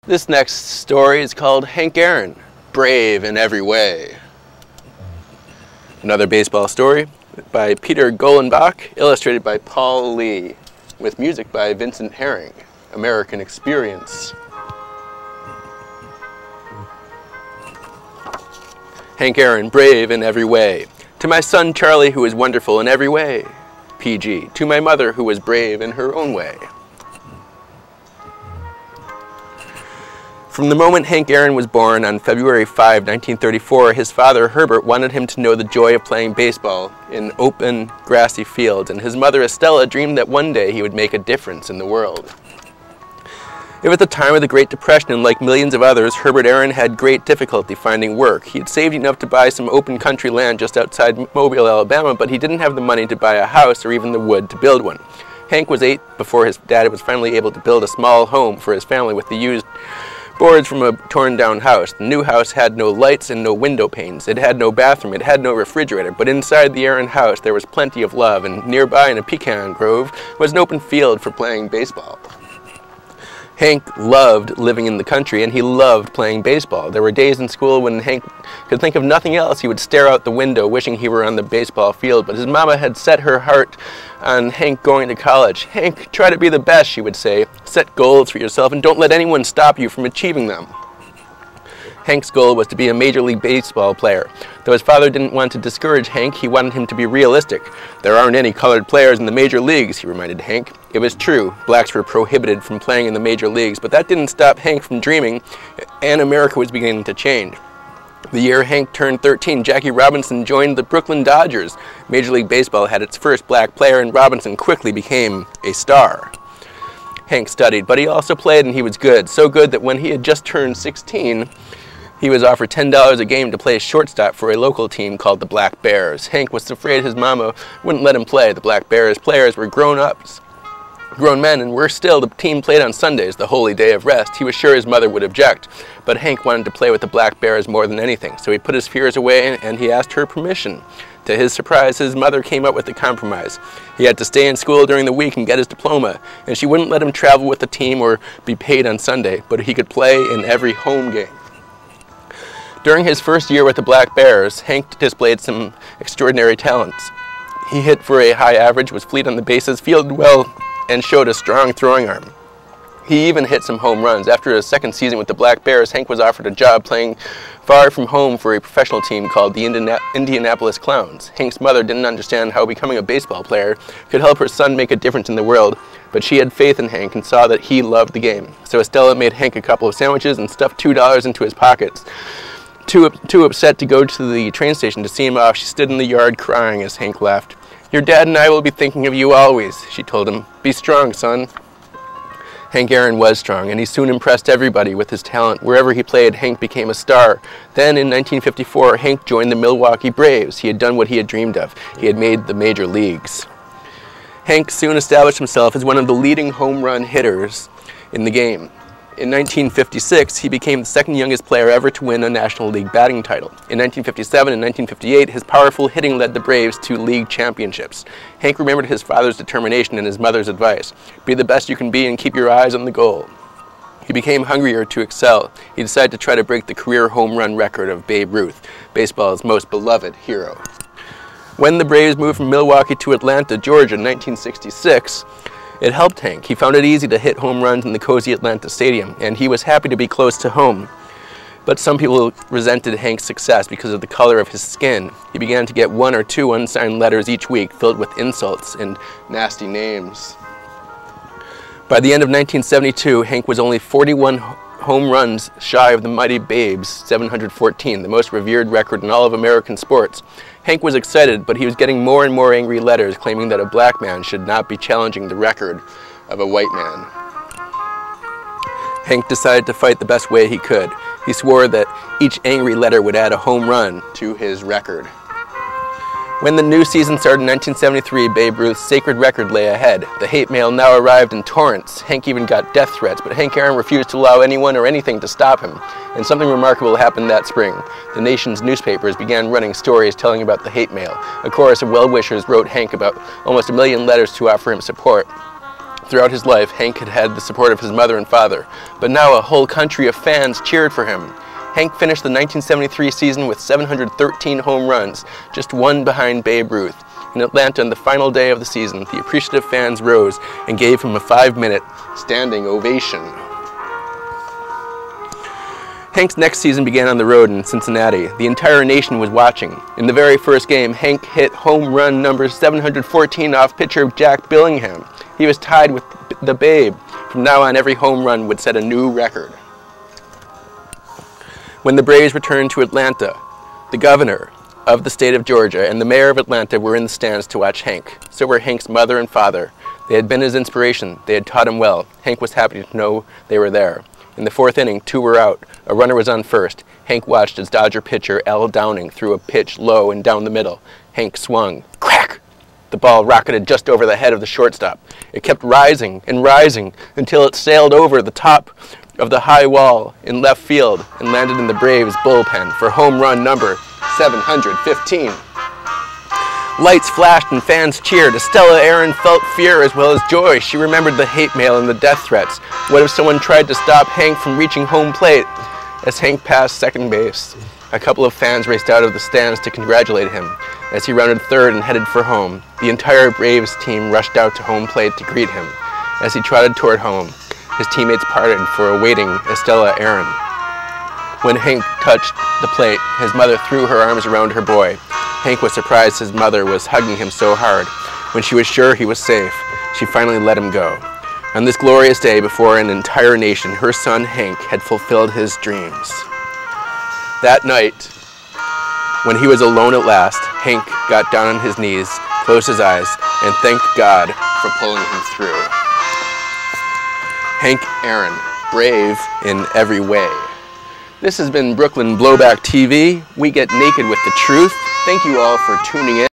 This next story is called Hank Aaron, Brave in Every Way. Another baseball story by Peter Golenbach, illustrated by Paul Lee, with music by Vincent Herring, American Experience. Hank Aaron, brave in every way. To my son Charlie, who is wonderful in every way. PG. To my mother, who was brave in her own way. From the moment Hank Aaron was born on February 5, 1934, his father, Herbert, wanted him to know the joy of playing baseball in open, grassy fields, and his mother, Estella, dreamed that one day he would make a difference in the world. It was the time of the Great Depression, and like millions of others, Herbert Aaron had great difficulty finding work. He had saved enough to buy some open country land just outside Mobile, Alabama, but he didn't have the money to buy a house or even the wood to build one. Hank was 8 before his dad was finally able to build a small home for his family with the used boards from a torn-down house. The new house had no lights and no window panes. It had no bathroom. It had no refrigerator. But inside the Aaron house there was plenty of love, and nearby in a pecan grove was an open field for playing baseball. Hank loved living in the country, and he loved playing baseball. There were days in school when Hank could think of nothing else. He would stare out the window, wishing he were on the baseball field, but his mama had set her heart on Hank going to college. "Hank, try to be the best," she would say. "Set goals for yourself, and don't let anyone stop you from achieving them." Hank's goal was to be a Major League Baseball player. Though his father didn't want to discourage Hank, he wanted him to be realistic. "There aren't any colored players in the major leagues," he reminded Hank. It was true. Blacks were prohibited from playing in the major leagues, but that didn't stop Hank from dreaming, and America was beginning to change. The year Hank turned 13, Jackie Robinson joined the Brooklyn Dodgers. Major League Baseball had its first black player, and Robinson quickly became a star. Hank studied, but he also played, and he was good. So good that when he had just turned 16, he was offered $10 a game to play shortstop for a local team called the Black Bears. Hank was afraid his mama wouldn't let him play. The Black Bears players were grown men, and worse still, the team played on Sundays, the holy day of rest. He was sure his mother would object, but Hank wanted to play with the Black Bears more than anything, so he put his fears away and he asked her permission. To his surprise, his mother came up with a compromise. He had to stay in school during the week and get his diploma, and she wouldn't let him travel with the team or be paid on Sunday, but he could play in every home game. During his first year with the Black Bears, Hank displayed some extraordinary talents. He hit for a high average, was fleet on the bases, fielded well, and showed a strong throwing arm. He even hit some home runs. After his second season with the Black Bears, Hank was offered a job playing far from home for a professional team called the Indianapolis Clowns. Hank's mother didn't understand how becoming a baseball player could help her son make a difference in the world, but she had faith in Hank and saw that he loved the game. So Estella made Hank a couple of sandwiches and stuffed $2 into his pockets. Too upset to go to the train station to see him off, she stood in the yard crying as Hank left. "Your dad and I will be thinking of you always," she told him. "Be strong, son." Hank Aaron was strong, and he soon impressed everybody with his talent. Wherever he played, Hank became a star. Then, in 1954, Hank joined the Milwaukee Braves. He had done what he had dreamed of. He had made the major leagues. Hank soon established himself as one of the leading home run hitters in the game. In 1956, he became the second youngest player ever to win a National League batting title. In 1957 and 1958, his powerful hitting led the Braves to league championships. Hank remembered his father's determination and his mother's advice. Be the best you can be and keep your eyes on the goal. He became hungrier to excel. He decided to try to break the career home run record of Babe Ruth, baseball's most beloved hero. When the Braves moved from Milwaukee to Atlanta, Georgia in 1966, it helped Hank. He found it easy to hit home runs in the cozy Atlanta stadium, and he was happy to be close to home. But some people resented Hank's success because of the color of his skin. He began to get 1 or 2 unsigned letters each week filled with insults and nasty names. By the end of 1972, Hank was only 41 home runs shy of the mighty Babe's 714, the most revered record in all of American sports. Hank was excited, but he was getting more and more angry letters claiming that a black man should not be challenging the record of a white man. Hank decided to fight the best way he could. He swore that each angry letter would add a home run to his record. When the new season started in 1973, Babe Ruth's sacred record lay ahead. The hate mail now arrived in torrents. Hank even got death threats, but Hank Aaron refused to allow anyone or anything to stop him. And something remarkable happened that spring. The nation's newspapers began running stories telling about the hate mail. A chorus of well-wishers wrote Hank about almost 1 million letters to offer him support. Throughout his life, Hank had had the support of his mother and father, but now a whole country of fans cheered for him. Hank finished the 1973 season with 713 home runs, just one behind Babe Ruth. In Atlanta, on the final day of the season, the appreciative fans rose and gave him a 5-minute standing ovation. Hank's next season began on the road in Cincinnati. The entire nation was watching. In the very first game, Hank hit home run number 714 off pitcher Jack Billingham. He was tied with the Babe. From now on, every home run would set a new record. When the Braves returned to Atlanta, the governor of the state of Georgia and the mayor of Atlanta were in the stands to watch Hank. So were Hank's mother and father. They had been his inspiration. They had taught him well. Hank was happy to know they were there. In the fourth inning, 2 were out. A runner was on first. Hank watched as Dodger pitcher Al Downing threw a pitch low and down the middle. Hank swung. Crack! The ball rocketed just over the head of the shortstop. It kept rising and rising until it sailed over the top of the high wall in left field and landed in the Braves' bullpen for home run number 715. Lights flashed and fans cheered. Estella Aaron felt fear as well as joy. She remembered the hate mail and the death threats. What if someone tried to stop Hank from reaching home plate? As Hank passed second base, a couple of fans raced out of the stands to congratulate him. As he rounded third and headed for home, the entire Braves team rushed out to home plate to greet him. As he trotted toward home, his teammates parted for awaiting Estella Aaron. When Hank touched the plate, his mother threw her arms around her boy. Hank was surprised his mother was hugging him so hard. When she was sure he was safe, she finally let him go. On this glorious day before an entire nation, her son Hank had fulfilled his dreams. That night, when he was alone at last, Hank got down on his knees, closed his eyes, and thanked God for pulling him through. Hank Aaron, brave in every way. This has been Brooklyn Blowback TV. We get naked with the truth. Thank you all for tuning in.